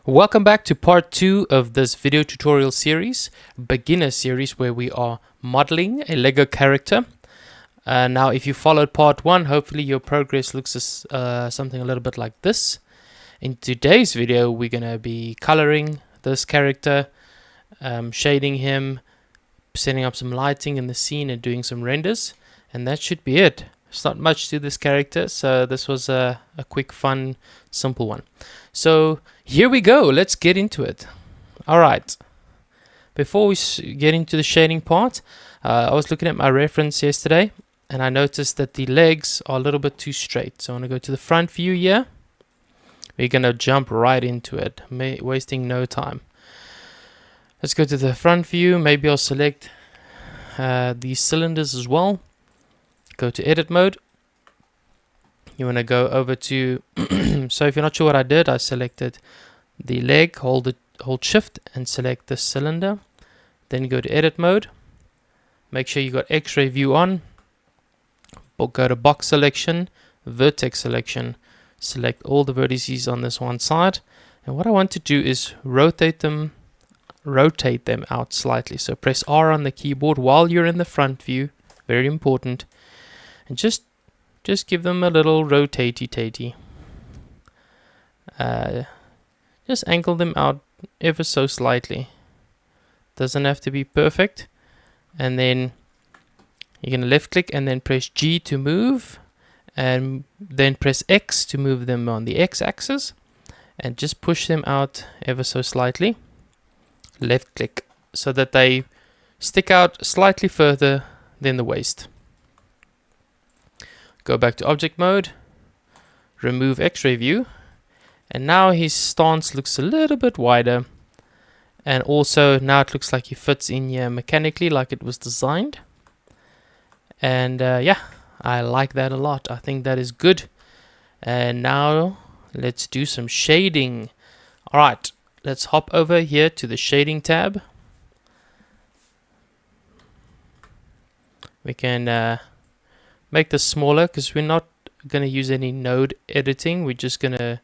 Welcome back to part 2 of this video tutorial series, beginner series, where we are modeling a Lego character. Now if you followed part 1, hopefully your progress looks something a little bit like this. In today's video we're going to be coloring this character, shading him, setting up some lighting in the scene and doing some renders, and that should be it. There's not much to this character, so this was a quick, fun, simple one. So here we go, let's get into it. Alright, before we get into the shading part, I was looking at my reference yesterday and I noticed that the legs are a little bit too straight. So I want to go to the front view here. We're going to jump right into it, wasting no time. Let's go to the front view. Maybe I'll select these cylinders as well. Go to edit mode. You want to go over to so if you're not sure what I did, I selected the leg, hold shift and select the cylinder, then go to edit mode. Make sure you got X-ray view on, or go to box selection, vertex selection, select all the vertices on this one side, and what I want to do is rotate them out slightly. So press R on the keyboard while you're in the front view, very important, and just give them a little rotatey-tatey. Just angle them out ever so slightly. Doesn't have to be perfect. And then you're going to left click and then press G to move, and then press X to move them on the X axis, and just push them out ever so slightly. Left click so that they stick out slightly further than the waist. Go back to object mode, remove X-ray view, and now his stance looks a little bit wider, and also now it looks like he fits in here mechanically like it was designed. And yeah, I like that a lot. I think that is good. And now let's do some shading. Alright, let's hop over here to the shading tab. We can make this smaller because we're not going to use any node editing. We're just going to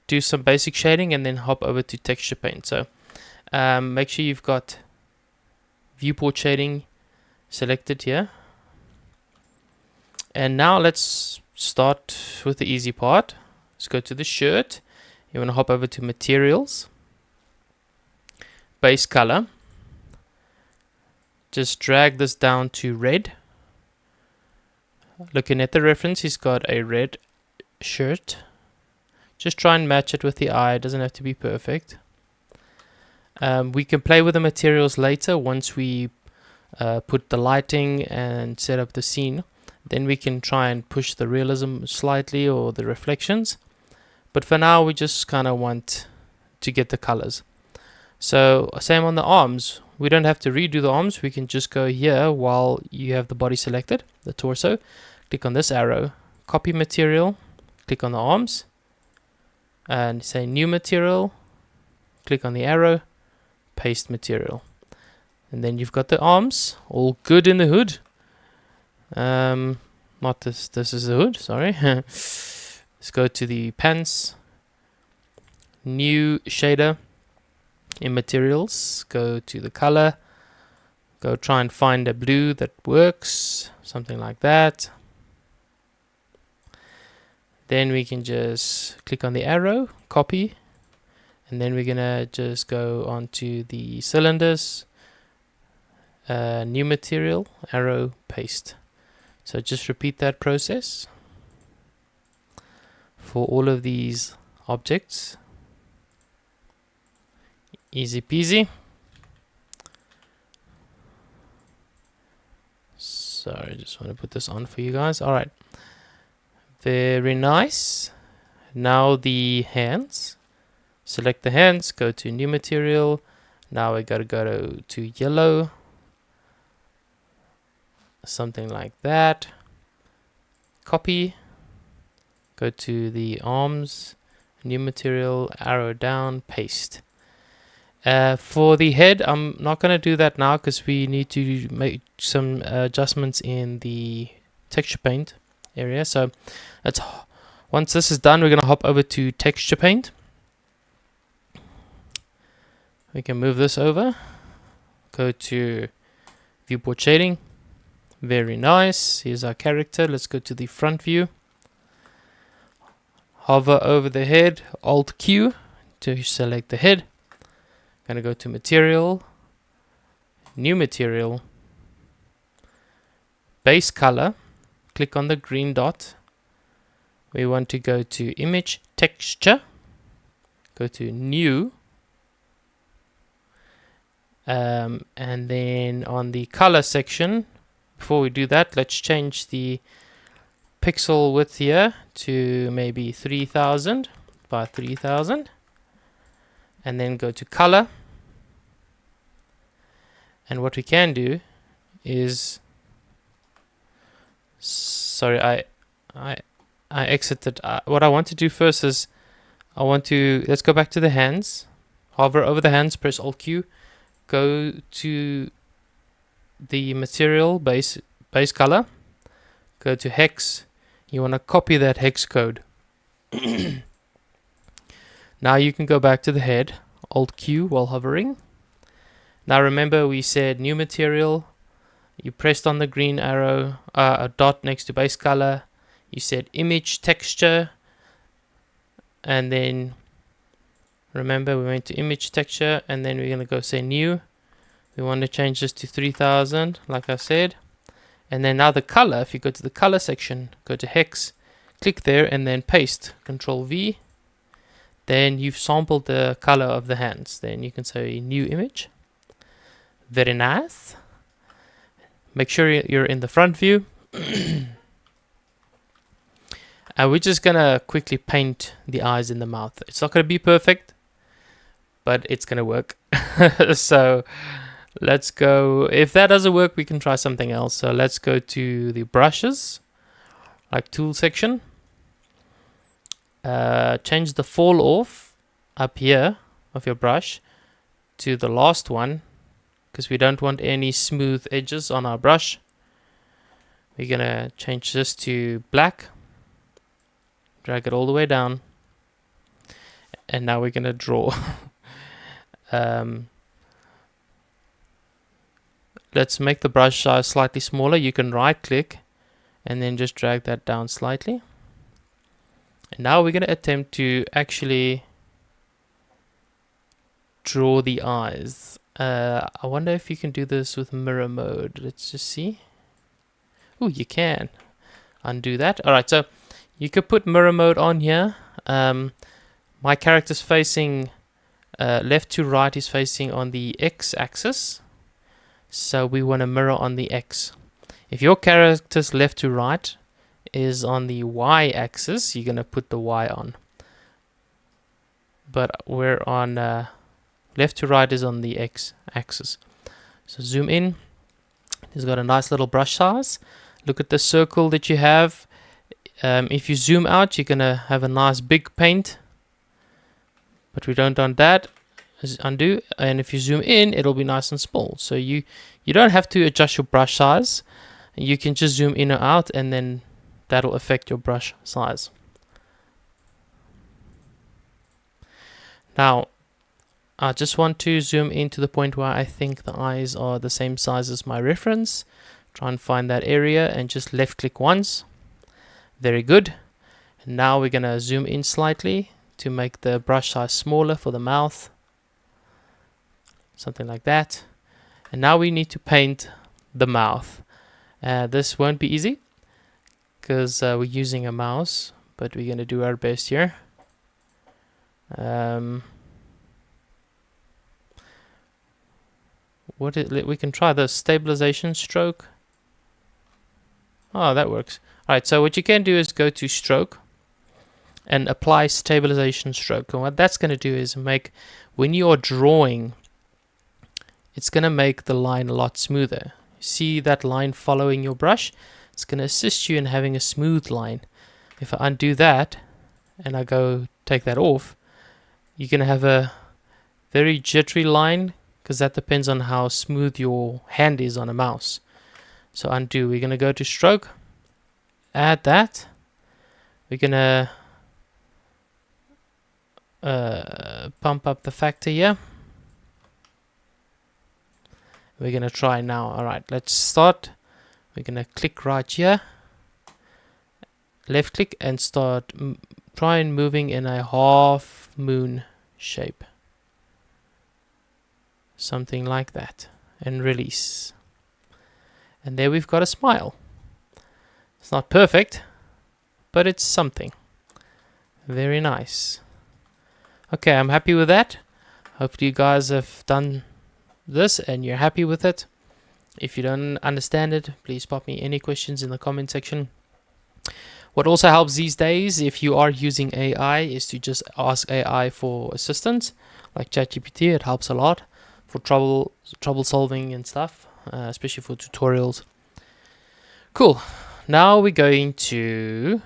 do some basic shading and then hop over to texture paint. So make sure you've got viewport shading selected here. And now let's start with the easy part. Let's go to the shirt. You want to hop over to materials, base color. Just drag this down to red. Looking at the reference, he's got a red shirt. Just try and match it with the eye. It doesn't have to be perfect. We can play with the materials later once we put the lighting and set up the scene. Then we can try and push the realism slightly or the reflections. But for now, we just kind of want to get the colors. So same on the arms. We don't have to redo the arms. We can just go here while you have the body selected, the torso. Click on this arrow, copy material, click on the arms, and say new material, click on the arrow, paste material. And then you've got the arms, all good in the hood. Not this, this is the hood, sorry. Let's go to the pants, new shader. In materials, go to the color, go try and find a blue that works, something like that. Then we can just click on the arrow, copy, and then we're gonna just go onto the cylinders, new material, arrow, paste. So just repeat that process for all of these objects. Easy peasy. Sorry, I just want to put this on for you guys. Alright. Very nice. Now the hands. Select the hands, go to new material. Now we gotta go to yellow. Something like that. Copy. Go to the arms, new material, arrow down, paste. For the head, I'm not going to do that now because we need to make some adjustments in the texture paint area. So once this is done, we're going to hop over to texture paint. We can move this over, go to viewport shading. Very nice. Here's our character. Let's go to the front view. Hover over the head, Alt Q to select the head. Gonna go to material, new material, base color. Click on the green dot. We want to go to image texture. Go to new. And then on the color section, before we do that, let's change the pixel width here to maybe 3000 by 3000. And then go to color. And what we can do is, sorry, I exited. What I want to do first is let's go back to the hands. Hover over the hands, press Alt Q. Go to the material base color. Go to hex. You want to copy that hex code. Now you can go back to the head. Alt Q while hovering. Now remember we said new material. You pressed on the green arrow, a dot next to base color. You said image texture. And then remember we went to image texture, and then we're going to go say new. We want to change this to 3000 like I said. And then now the color, if you go to the color section, go to hex, click there and then paste, Control V. Then you've sampled the color of the hands. Then you can say new image. Very nice. Make sure you're in the front view. And we're just gonna quickly paint the eyes in the mouth. It's not gonna be perfect, but it's gonna work. So let's go. If that doesn't work, we can try something else. So let's go to the brushes, like tool section. Change the fall off up here of your brush to the last one, because we don't want any smooth edges on our brush. We're gonna change this to black. Drag it all the way down, and now we're gonna draw. Let's make the brush size slightly smaller. You can right click and then just drag that down slightly. And now we're gonna attempt to actually draw the eyes. I wonder if you can do this with mirror mode. Let's just see. Oh, you can. Undo that. Alright, so you could put mirror mode on here. My character's facing left to right, is facing on the X axis. So we want to mirror on the X. If your character's left to right is on the Y axis, you're going to put the Y on. But we're on left to right is on the X axis. So zoom in. It's got a nice little brush size. Look at the circle that you have. If you zoom out, you're going to have a nice big paint. But we don't want that. Undo. And if you zoom in, it'll be nice and small. So you don't have to adjust your brush size. You can just zoom in or out, and then that'll affect your brush size. Now, I just want to zoom in to the point where I think the eyes are the same size as my reference. Try and find that area and just left click once. Very good. And now we're going to zoom in slightly to make the brush size smaller for the mouth. Something like that. And now we need to paint the mouth. This won't be easy because we're using a mouse, but we're going to do our best here. We can try the stabilization stroke. Oh, that works. Alright, so what you can do is go to stroke and apply stabilization stroke. And what that's going to do is make, when you are drawing, it's going to make the line a lot smoother. See that line following your brush? It's going to assist you in having a smooth line. If I undo that and I go take that off, you're going to have a very jittery line, because that depends on how smooth your hand is on a mouse. So undo. We're going to go to stroke, add that. We're going to pump up the factor here. We're gonna try now. Alright, let's start. We're gonna click right here, left click, and start try moving in a half moon shape, something like that, and release. And there we've got a smile. It's not perfect, but it's something. Very nice. Okay, I'm happy with that. Hopefully you guys have done this and you're happy with it. If you don't understand it, please pop me any questions in the comment section. What also helps these days, if you are using AI, is to just ask AI for assistance, like ChatGPT. It helps a lot for trouble solving and stuff, especially for tutorials. Cool. Now we're going to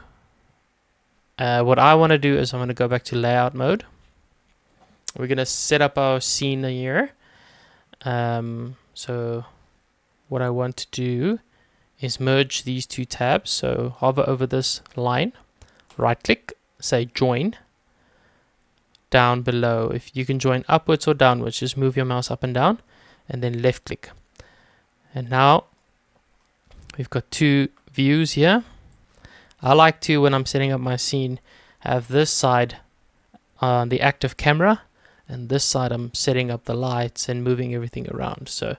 what I want to do is I'm going to go back to layout mode. We're going to set up our scene here. So what I want to do is merge these two tabs. So hover over this line, right click, say join. Down below, if you can join upwards or downwards, just move your mouse up and down, and then left click. And now we've got two views here. I like to, when I'm setting up my scene, have this side on the active camera, and this side I'm setting up the lights and moving everything around. So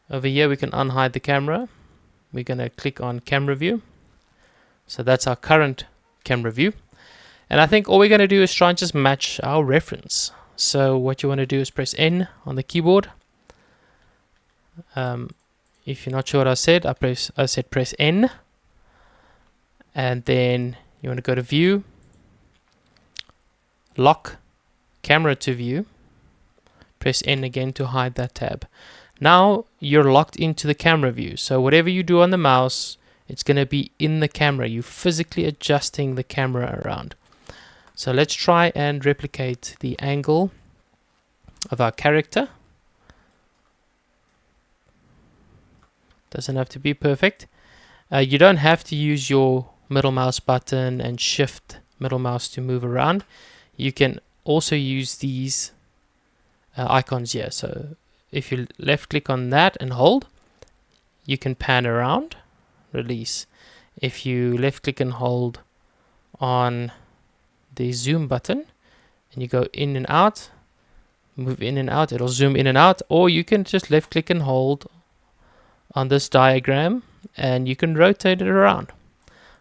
over here we can unhide the camera. We're going to click on camera view. So that's our current camera view. And I think all we're going to do is try and just match our reference. So what you want to do is press N on the keyboard. If you're not sure what I said, I said press N. And then you want to go to view, lock camera to view, press N again to hide that tab. Now you're locked into the camera view. So whatever you do on the mouse, it's going to be in the camera. You're physically adjusting the camera around. So let's try and replicate the angle of our character. Doesn't have to be perfect. You don't have to use your middle mouse button and shift middle mouse to move around. You can also use these icons here. So if you left click on that and hold, you can pan around, release. If you left click and hold on the zoom button and you go in and out, move in and out, it'll zoom in and out. Or you can just left click and hold on this diagram and you can rotate it around.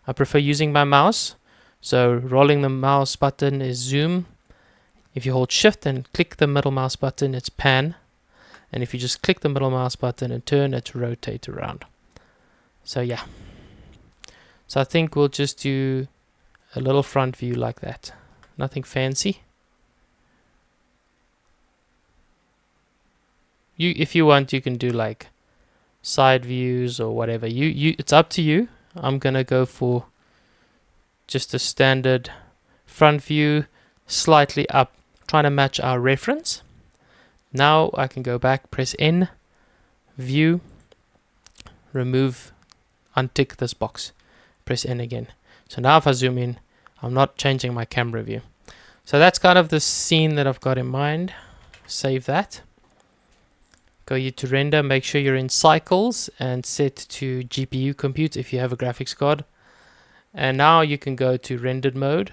I prefer using my mouse, so rolling the mouse button is zoom. If you hold shift and click the middle mouse button, it's pan. And if you just click the middle mouse button and turn, it's rotate around. So yeah. So I think we'll just do a little front view like that. Nothing fancy. If you want, you can do like side views or whatever. It's up to you. I'm gonna go for just a standard front view, slightly up, trying to match our reference. Now I can go back, press N, view, remove, untick this box, press N again. So now if I zoom in, I'm not changing my camera view. So that's kind of the scene that I've got in mind. Save that. Go here to render, make sure you're in cycles and set to GPU compute if you have a graphics card. And now you can go to rendered mode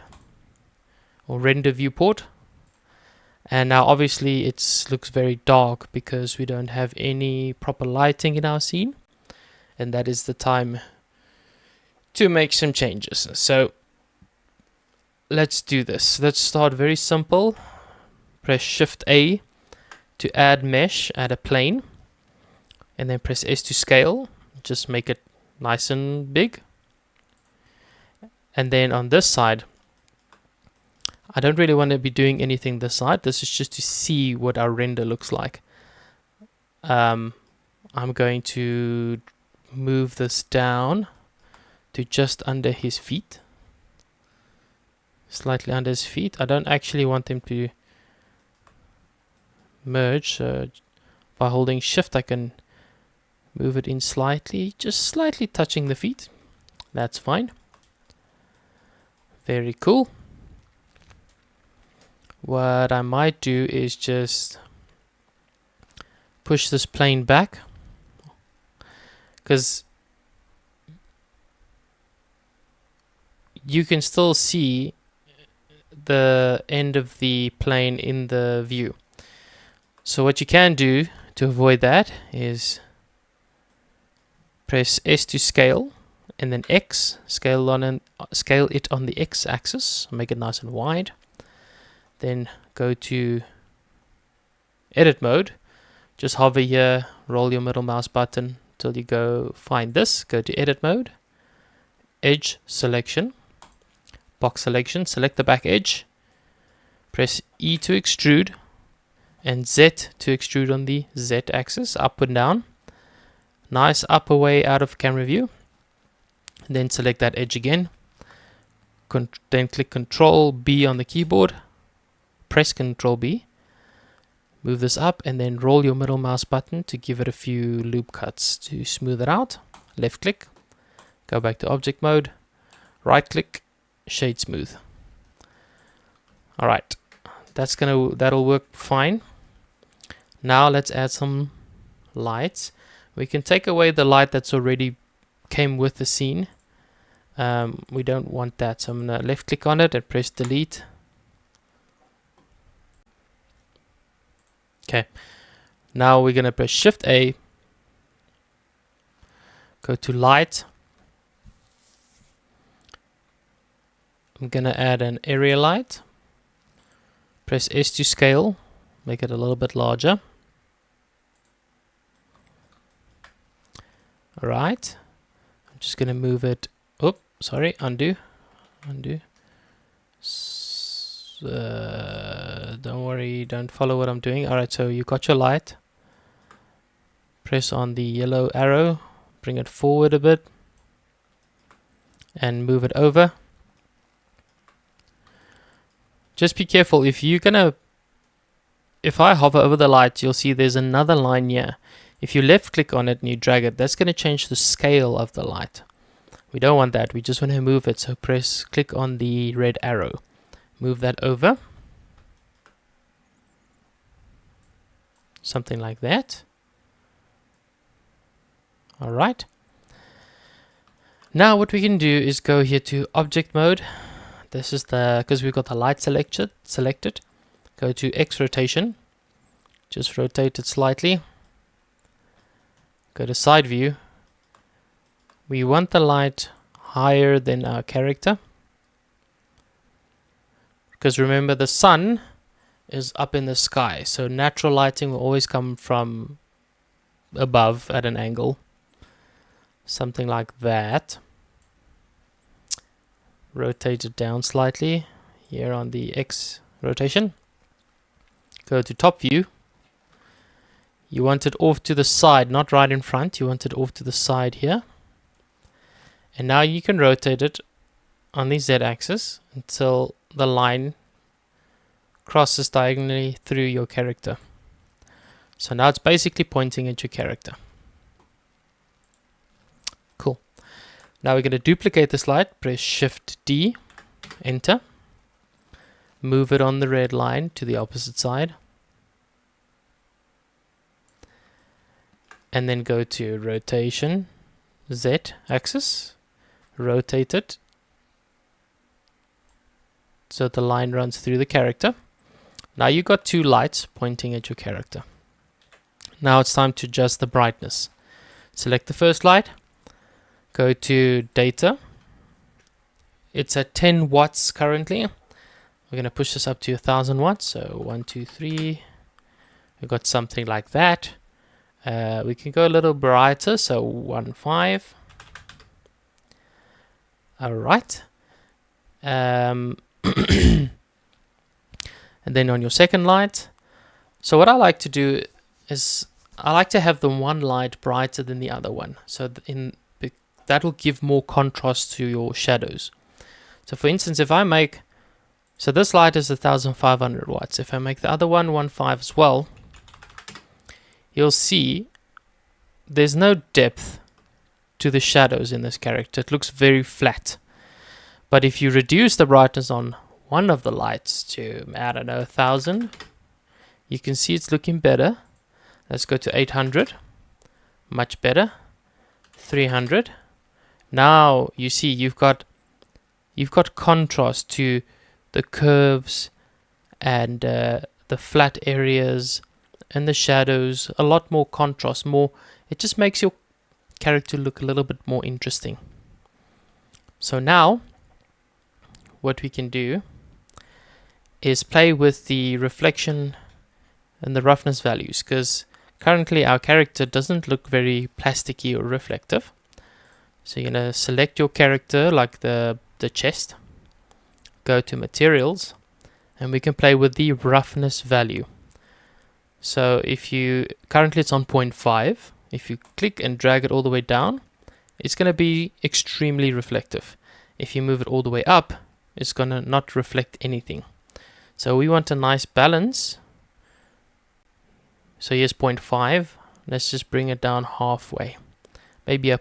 or render viewport. And now obviously it looks very dark because we don't have any proper lighting in our scene. And that is the time to make some changes. So let's do this. Let's start very simple. Press Shift A to add mesh, add a plane. And then press S to scale. Just make it nice and big. And then on this side, I don't really want to be doing anything this side. This is just to see what our render looks like. I'm going to move this down to just under his feet. Slightly under his feet. I don't actually want them to merge. So by holding shift I can move it in slightly, just slightly touching the feet. That's fine. Very cool. What I might do is just push this plane back, because you can still see the end of the plane in the view. So what you can do to avoid that is press S to scale, and then X, scale it on the X axis, make it nice and wide. Then go to edit mode, just hover here, roll your middle mouse button till you go find this, go to edit mode, edge selection, box selection, select the back edge, press E to extrude and Z to extrude on the Z axis, up and down, nice up away out of camera view. Then select that edge again, then click Control B on the keyboard, press Control B, move this up, and then roll your middle mouse button to give it a few loop cuts to smooth it out. Left click, go back to object mode, right click, shade smooth. Alright, that'll work fine. Now let's add some lights. We can take away the light that's already came with the scene. We don't want that, so I'm going to left click on it and press delete. Okay, now we're going to press Shift A, go to light. I'm going to add an area light, press S to scale, make it a little bit larger. Alright, I'm just going to move it, undo. Don't worry, don't follow what I'm doing. Alright, so you got your light, press on the yellow arrow, bring it forward a bit, and move it over. Just be careful, if I hover over the light, you'll see there's another line here. If you left click on it and you drag it, that's going to change the scale of the light. We don't want that, we just want to move it, so click on the red arrow, move that over, something like that. Alright, now what we can do is go here to object mode. This is because we've got the light selected, go to X rotation, just rotate it slightly, go to side view. We want the light higher than our character, because remember the sun is up in the sky, so natural lighting will always come from above at an angle, something like that. Rotate it down slightly here on the X rotation, go to top view. You want it off to the side, not right in front, you want it off to the side here. And now you can rotate it on the Z axis until the line crosses diagonally through your character. So now it's basically pointing at your character. Cool. Now we're going to duplicate this light, press Shift D, enter, move it on the red line to the opposite side, and then go to rotation, Z axis, rotate it so the line runs through the character. Now you've got two lights pointing at your character. Now it's time to adjust the brightness. Select the first light, go to data. It's at 10 watts currently. We're going to push this up to 1000 watts. So 1, 2, 3. We've got something like that. We can go a little brighter, so 1.5. Alright. And then on your second light. So what I like to do is I like to have the one light brighter than the other one. So that will give more contrast to your shadows. So for instance, if I make, so this light is 1500 watts. If I make the other one 1.5 as well, you'll see there's no depth to the shadows in this character. It looks very flat. But if you reduce the brightness on one of the lights to, I don't know, 1000, you can see it's looking better. Let's go to 800. Much better. 300. Now you see you've got contrast to the curves and the flat areas and the shadows. A lot more contrast. It just makes your character look a little bit more interesting. So now what we can do is play with the reflection and the roughness values, because currently our character doesn't look very plasticky or reflective. So you're going to select your character, like the chest, go to materials, and we can play with the roughness value. So currently it's on 0.5. If you click and drag it all the way down, it's going to be extremely reflective. If you move it all the way up, it's going to not reflect anything. So we want a nice balance. So here's 0.5. Let's just bring it down halfway. Maybe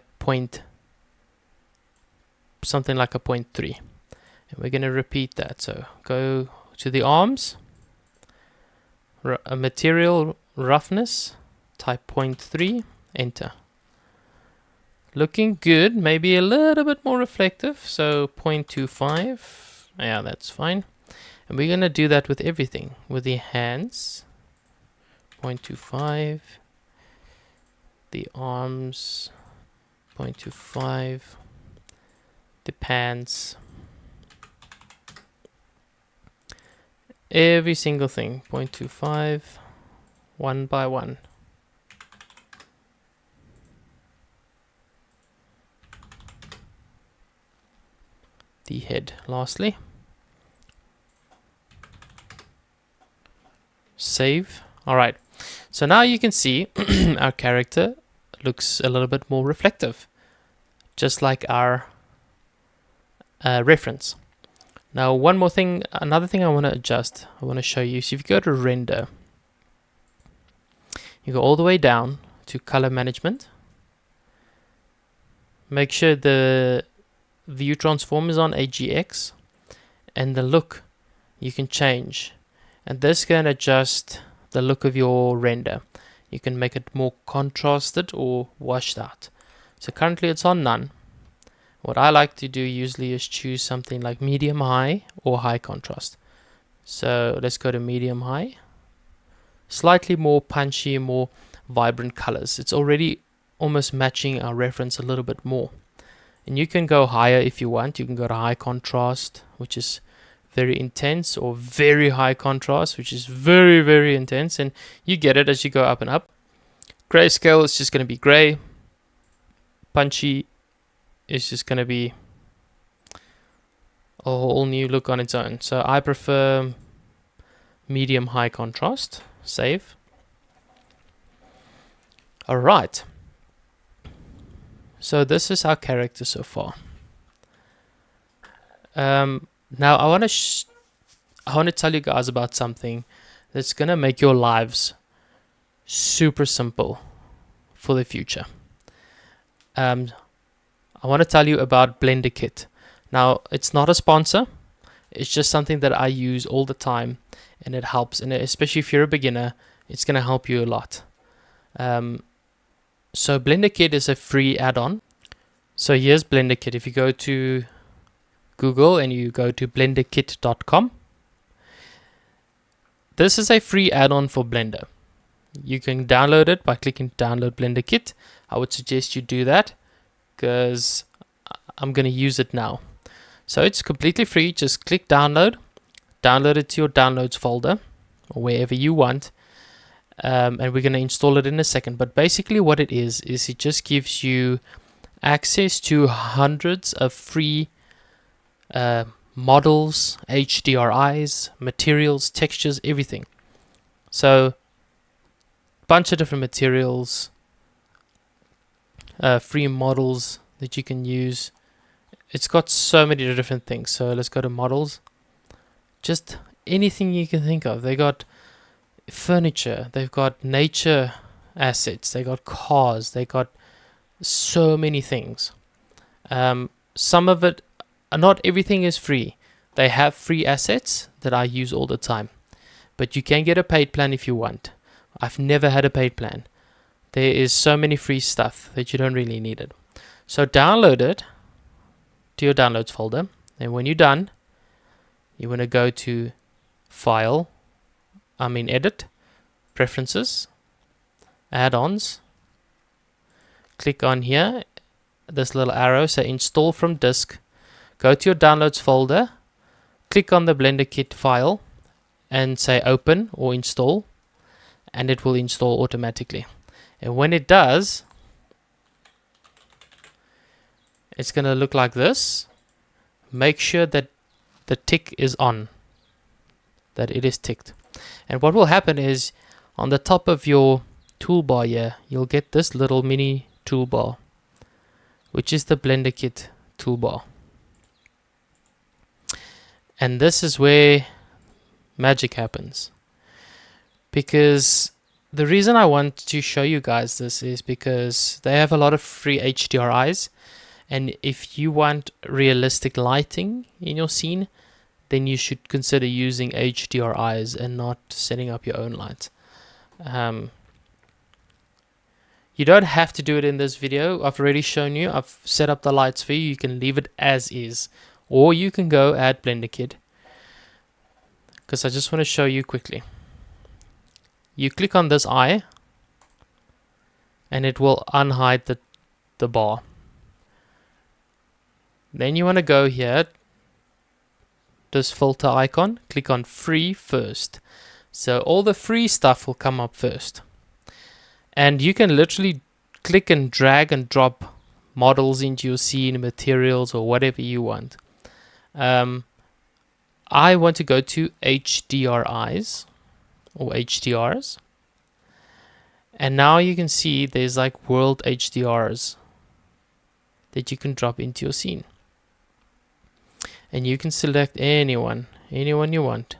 something like a 0.3. And we're going to repeat that. So go to the arms, a material roughness, type 0.3, enter. Looking good, maybe a little bit more reflective, so 0.25. Yeah, that's fine. And we're going to do that with everything, with the hands, 0.25, the arms, 0.25, the pants, every single thing, 0.25, one by one. The head, lastly. Save. Alright, so now you can see our character looks a little bit more reflective, just like our reference. Now another thing I want to adjust, I want to show you. So if you go to render, you go all the way down to color management. Make sure the view transform is on AGX, and the look you can change, and this can adjust the look of your render. You can make it more contrasted or washed out. So currently it's on none. What I like to do usually is choose something like medium high or high contrast. So let's go to medium high. Slightly more punchy, more vibrant colors. It's already almost matching our reference a little bit more. And you can go higher if you want. You can go to high contrast, which is very intense, or very high contrast, which is very, very intense. And you get it as you go up and up. Grayscale is just going to be gray. Punchy is just going to be a whole new look on its own. So I prefer medium high contrast. Save. Alright. So this is our character so far. Now I want to tell you guys about something that's gonna make your lives super simple for the future. I want to tell you about Blender Kit. Now it's not a sponsor. It's just something that I use all the time, and it helps. And especially if you're a beginner, it's gonna help you a lot. So Blender Kit is a free add-on. So here's Blender Kit. If you go to Google and you go to blenderkit.com, this is a free add-on for Blender. You can download it by clicking download Blender Kit. I would suggest you do that because I'm going to use it now. So it's completely free. Just click download it to your downloads folder or wherever you want. And we're going to install it in a second. But basically what it is it just gives you access to hundreds of free models, HDRIs, materials, textures, everything. So bunch of different materials, free models that you can use. It's got so many different things. So let's go to models. Just anything you can think of. They got furniture, they've got nature assets, they got cars, they got so many things. Some of it, not everything is free. They have free assets that I use all the time, but you can get a paid plan if you want. I've never had a paid plan. There is so many free stuff that you don't really need it. So download it to your downloads folder. And when you're done, you want to go to File, Edit, Preferences, Add-ons. Click on here, this little arrow, say Install from Disk. Go to your downloads folder, click on the Blender Kit file, and say Open or Install, and it will install automatically. And when it does, it's going to look like this. Make sure that the tick is on, that it is ticked. And what will happen is on the top of your toolbar here, you'll get this little mini toolbar, which is the Blender Kit toolbar. And this is where magic happens. Because the reason I want to show you guys this is because they have a lot of free HDRIs. And if you want realistic lighting in your scene, then you should consider using HDRIs and not setting up your own lights. You don't have to do it in this video. I've already shown you. I've set up the lights for you. You can leave it as is. Or you can go add Blender Kit. Because I just want to show you quickly. You click on this eye. And it will unhide the bar. Then you want to go here. This filter icon. Click on free first. So all the free stuff will come up first. And you can literally click and drag and drop models into your scene, materials, or whatever you want. I want to go to HDRIs or HDRs. And now you can see there's like world HDRs that you can drop into your scene. And you can select anyone you want.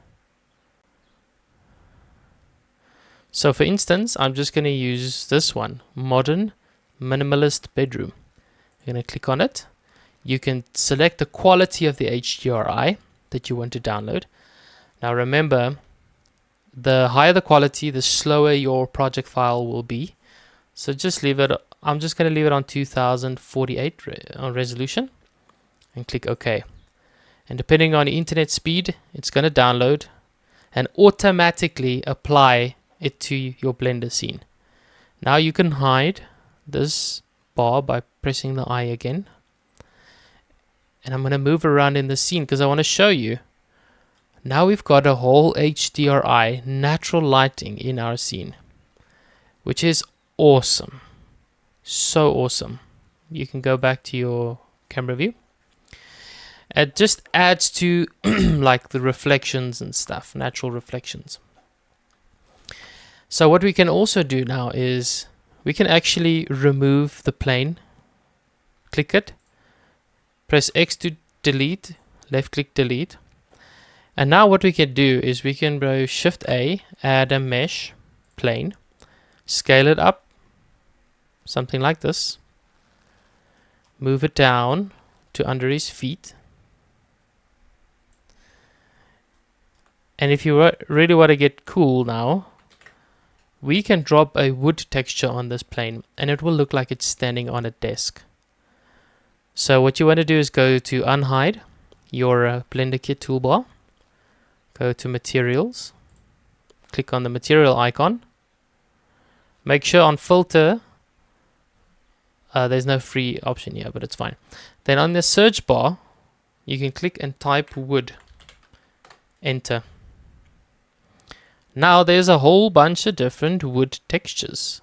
So for instance, I'm just going to use this one, Modern Minimalist Bedroom. I'm going to click on it. You can select the quality of the HDRI that you want to download. Now remember, the higher the quality, the slower your project file will be. So just leave it, I'm just going to leave it on 2048 resolution and click OK. And depending on internet speed, it's going to download and automatically apply it to your Blender scene. Now you can hide this bar by pressing the I again. And I'm going to move around in the scene because I want to show you. Now we've got a whole HDRI natural lighting in our scene, which is awesome. So awesome. You can go back to your camera view. It just adds to like the reflections and stuff, natural reflections. So what we can also do now is we can actually remove the plane. Click it. Press X to delete. Left click delete. And now what we can do is we can go Shift A, add a mesh plane. Scale it up. Something like this. Move it down to under his feet. And if you really want to get cool now, we can drop a wood texture on this plane and it will look like it's standing on a desk. So what you want to do is go to unhide your Blender Kit toolbar. Go to materials. Click on the material icon. Make sure on filter, there's no free option here, but it's fine. Then on the search bar, you can click and type wood. Enter. Now there's a whole bunch of different wood textures.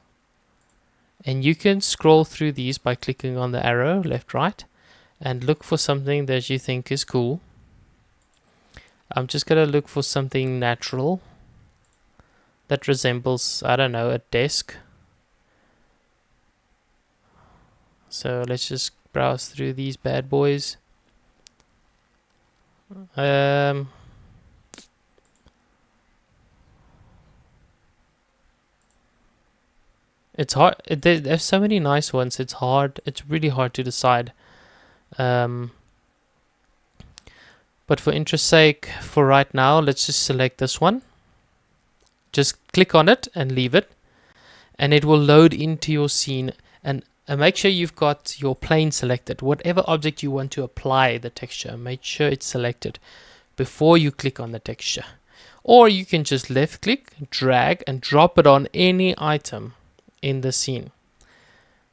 And you can scroll through these by clicking on the arrow, left, right, and look for something that you think is cool. I'm just going to look for something natural that resembles, I don't know, a desk. So let's just browse through these bad boys. It's hard. There's so many nice ones. It's hard. It's really hard to decide. But for interest's sake, for right now, let's just select this one. Just click on it and leave it, and it will load into your scene. And make sure you've got your plane selected. Whatever object you want to apply the texture, make sure it's selected before you click on the texture. Or you can just left click, drag, and drop it on any item in the scene.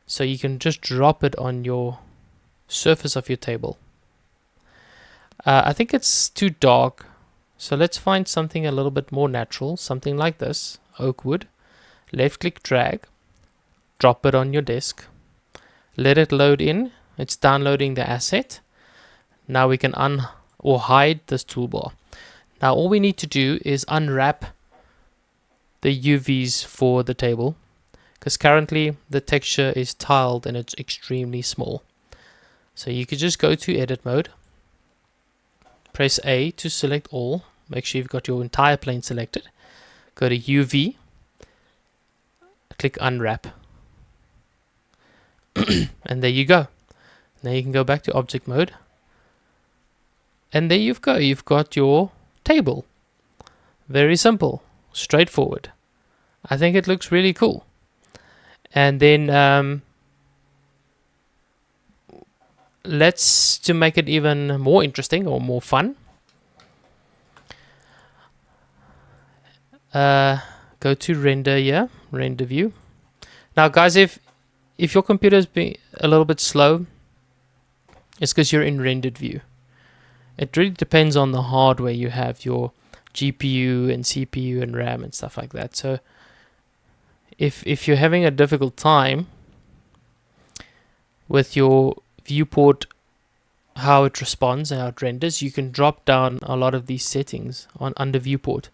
So you can just drop it on your surface of your table. I think it's too dark, so let's find something a little bit more natural, something like this, oak wood. Left click, drag, drop it on your desk, let it load in. It's downloading the asset. Now we can hide this toolbar. Now all we need to do is unwrap the UVs for the table, because currently the texture is tiled and it's extremely small. So you could just go to edit mode, press A to select all, make sure you've got your entire plane selected, go to UV, click unwrap, and there you go. Now you can go back to object mode, and there you've got your table. Very simple, straightforward. I think it looks really cool. And then to make it even more interesting or more fun, go to render here, render view. Now guys, if your computer is being a little bit slow, it's because you're in rendered view. It really depends on the hardware you have, your GPU and CPU and RAM and stuff like that. So if you're having a difficult time with your viewport, how it responds and how it renders, you can drop down a lot of these settings under viewport.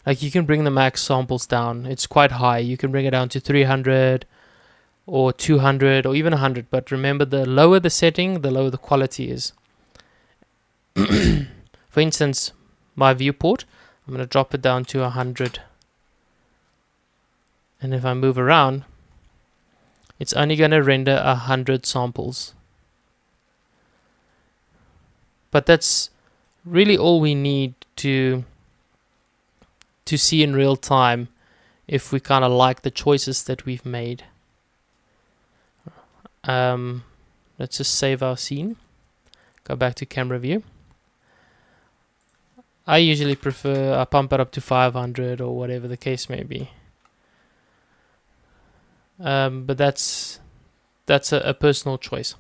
Like you can bring the max samples down. It's quite high. You can bring it down to 300 or 200 or even 100. But remember, the lower the setting, the lower the quality is. For instance, my viewport, I'm going to drop it down to 100. And if I move around, it's only going to render 100 samples. But that's really all we need to see in real time if we kind of like the choices that we've made. Let's just save our scene. Go back to camera view. I usually prefer I pump it up to 500 or whatever the case may be. But that's a personal choice.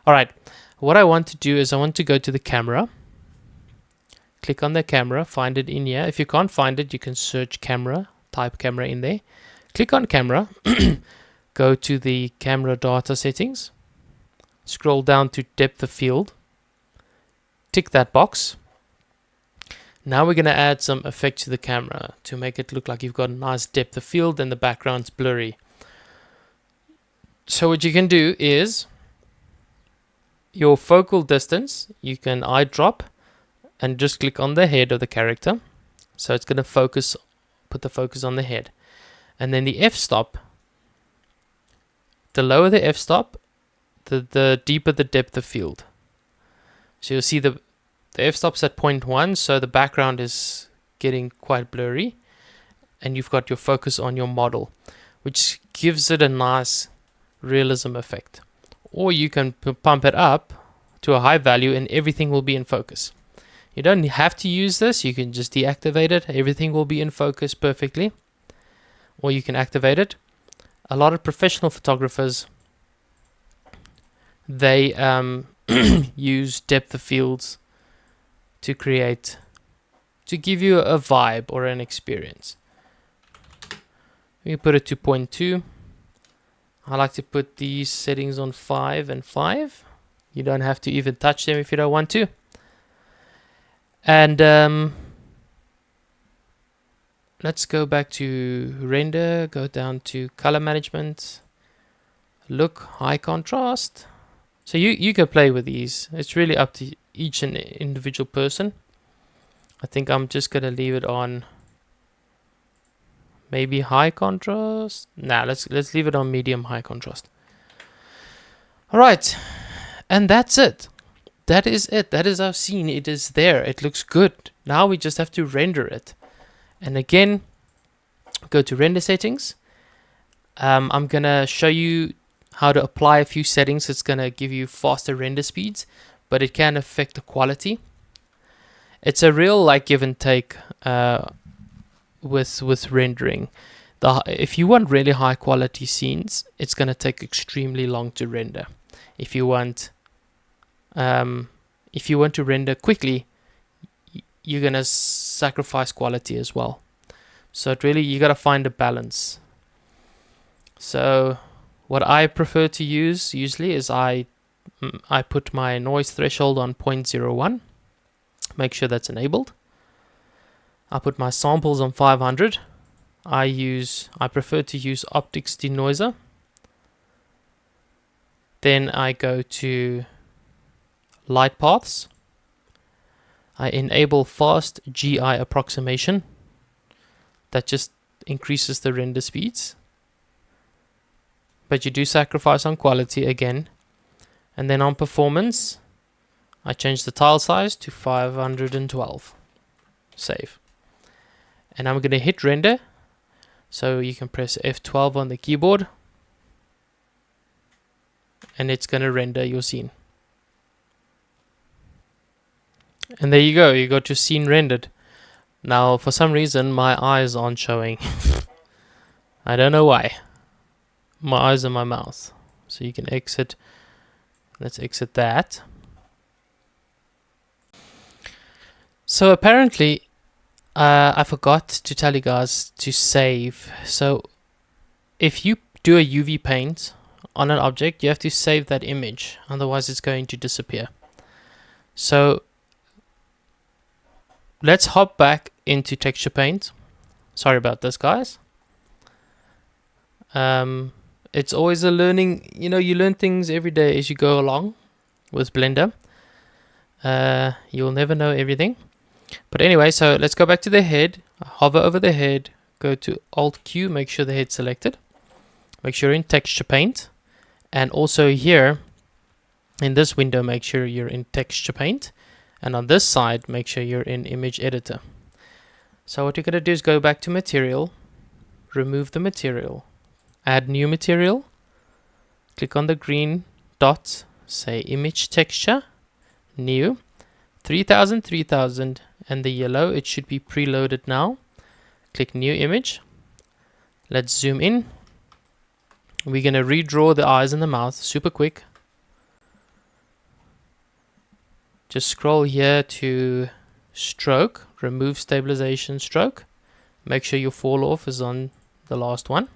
Alright, what I want to do is I want to go to the camera. Click on the camera, find it in here. If you can't find it, you can search camera, type camera in there. Click on camera, go to the camera data settings, scroll down to depth of field, tick that box. Now we're going to add some effect to the camera to make it look like you've got a nice depth of field and the background's blurry. So what you can do is your focal distance, you can eyedrop and just click on the head of the character. So it's going to put the focus on the head. And then the f-stop, the lower the f-stop, the deeper the depth of field. So you'll see the f-stop's at 0.1, so the background is getting quite blurry. And you've got your focus on your model, which gives it a nice realism effect. Or you can pump it up to a high value and everything will be in focus. You don't have to use this, you can just deactivate it, everything will be in focus perfectly. Or you can activate it. A lot of professional photographers, they use depth of fields to give you a vibe or an experience. We put it to 0.2. I like to put these settings on 5 and 5. You don't have to even touch them if you don't want to. And let's go back to render, go down to color management, look, high contrast. So you can play with these. It's really up to each and individual person. I think I'm just going to leave it on maybe high contrast. Nah, let's leave it on medium high contrast. All right, and that's it. That is it. That is our scene. It is there. It looks good. Now we just have to render it. And again, go to render settings. I'm gonna show you how to apply a few settings. It's gonna give you faster render speeds, but it can affect the quality. It's a real like give and take with rendering. If you want really high quality scenes, it's gonna take extremely long to render. If you want to render quickly, you're gonna sacrifice quality as well. So you gotta find a balance. So what I prefer to use usually is I put my noise threshold on 0.01. Make sure that's enabled. I put my samples on 500. I prefer to use optics denoiser. Then I go to light paths. I enable fast GI approximation. That just increases the render speeds. But you do sacrifice on quality again. And then on performance, I change the tile size to 512. Save. And I'm going to hit render. So you can press F12 on the keyboard. And it's going to render your scene. And there you go. You got your scene rendered. Now, for some reason, my eyes aren't showing. I don't know why. My eyes are my mouth. So you can exit. Let's exit that. So apparently, I forgot to tell you guys to save. So if you do a UV paint on an object, you have to save that image. Otherwise, it's going to disappear. So let's hop back into texture paint. Sorry about this, guys. It's always a learning, you learn things every day as you go along with Blender. You'll never know everything. But anyway, so let's go back to the head. Hover over the head, go to Alt Q, make sure the head's selected. Make sure you're in texture paint. And also here, in this window, make sure you're in texture paint. And on this side, make sure you're in image editor. So what you're going to do is go back to material, remove the material, add new material, click on the green dot, say image texture, new, 3000, 3000, and the yellow, it should be preloaded now. Click new image. Let's zoom in. We're going to redraw the eyes and the mouth super quick. Just scroll here to stroke, remove stabilization stroke. Make sure your fall off is on the last one.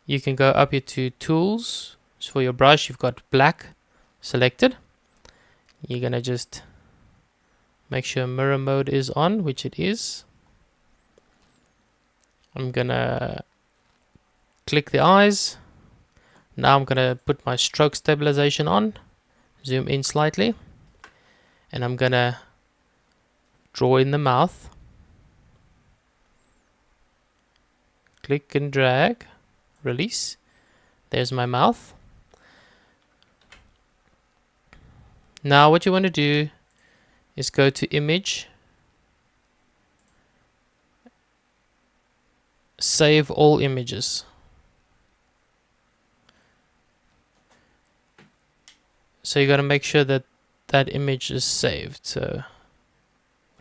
You can go up here to tools. So for your brush, you've got black selected. You're going to just make sure mirror mode is on, which it is. I'm going to click the eyes. Now I'm going to put my stroke stabilization on. Zoom in slightly. And I'm going to draw in the mouth. Click and drag. Release. There's my mouth. Now what you want to do is go to image, save all images. So you got to make sure that that image is saved. So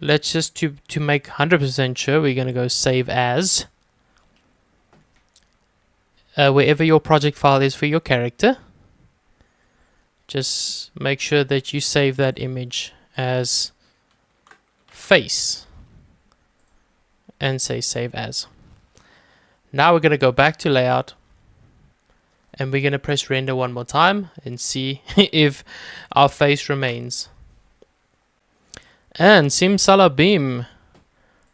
let's just to make 100% sure, we're going to go save as. Wherever your project file is for your character, just make sure that you save that image as face and say save as. Now we're going to go back to layout and we're going to press render one more time and see if our face remains. And simsalabim,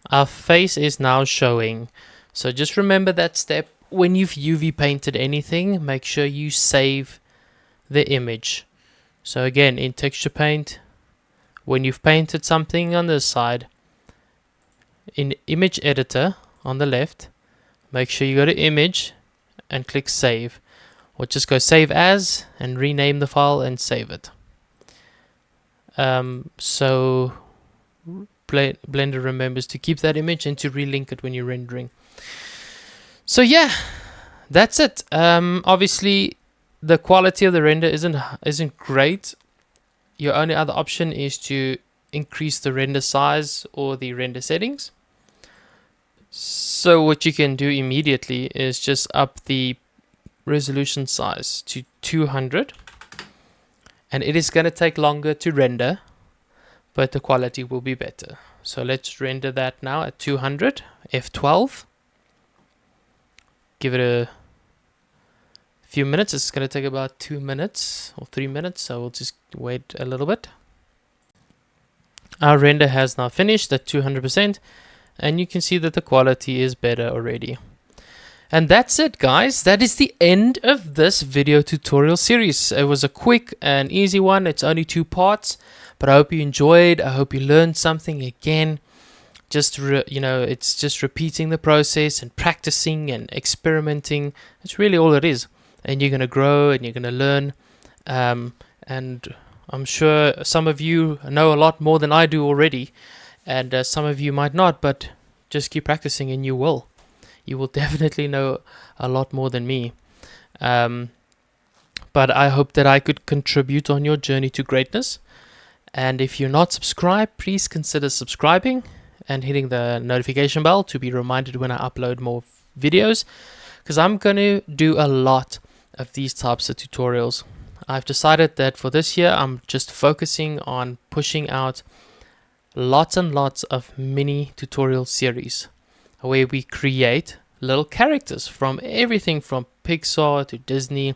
our face is now showing. So just remember that step. When you've UV painted anything, make sure you save the image. So again, in texture paint, when you've painted something on this side, in image editor on the left, make sure you go to image and click save, or just go save as and rename the file and save it. So Blender remembers to keep that image and to relink it when you're rendering. So yeah, that's it. Obviously the quality of the render isn't great. Your only other option is to increase the render size or the render settings. So what you can do immediately is just up the resolution size to 200, and it is going to take longer to render, but the quality will be better. So let's render that now at 200, F12. Give it a few minutes. It's going to take about 2 minutes or 3 minutes, so we'll just wait a little bit. Our render has now finished at 200%, and you can see that the quality is better already. And that's it, guys. That is the end of this video tutorial series. It was a quick and easy one. It's only 2 parts, but I hope you enjoyed. I hope you learned something again. Just it's just repeating the process and practicing and experimenting. That's really all it is. And you're gonna grow and you're gonna learn. And I'm sure some of you know a lot more than I do already, and some of you might not. But just keep practicing, and you will. You will definitely know a lot more than me. But I hope that I could contribute on your journey to greatness. And if you're not subscribed, please consider subscribing and hitting the notification bell to be reminded when I upload more videos, because I'm going to do a lot of these types of tutorials. I've decided that for this year, I'm just focusing on pushing out lots and lots of mini tutorial series, where we create little characters from everything from Pixar to Disney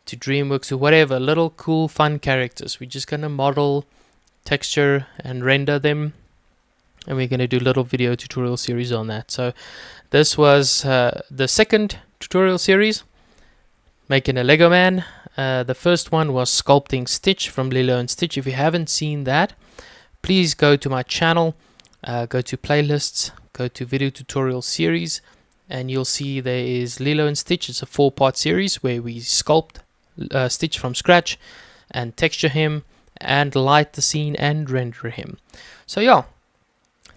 to DreamWorks to whatever, little cool fun characters. We're just going to model, texture and render them, and we're going to do little video tutorial series on that. So this was the second tutorial series, making a Lego man. The first one was sculpting Stitch from Lilo and Stitch. If you haven't seen that, please go to my channel, go to playlists, go to video tutorial series, and you'll see there is Lilo and Stitch. It's a 4-part series where we sculpt Stitch from scratch and texture him and light the scene and render him. So yeah,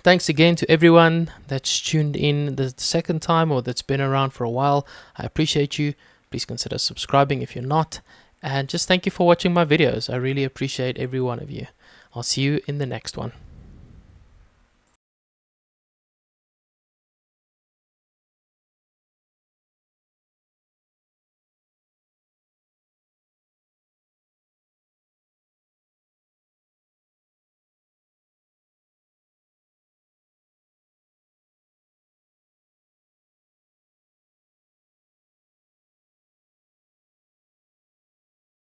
thanks again to everyone that's tuned in the second time or that's been around for a while. I appreciate you. Please consider subscribing if you're not, and just thank you for watching my videos. I really appreciate every one of you. I'll see you in the next one.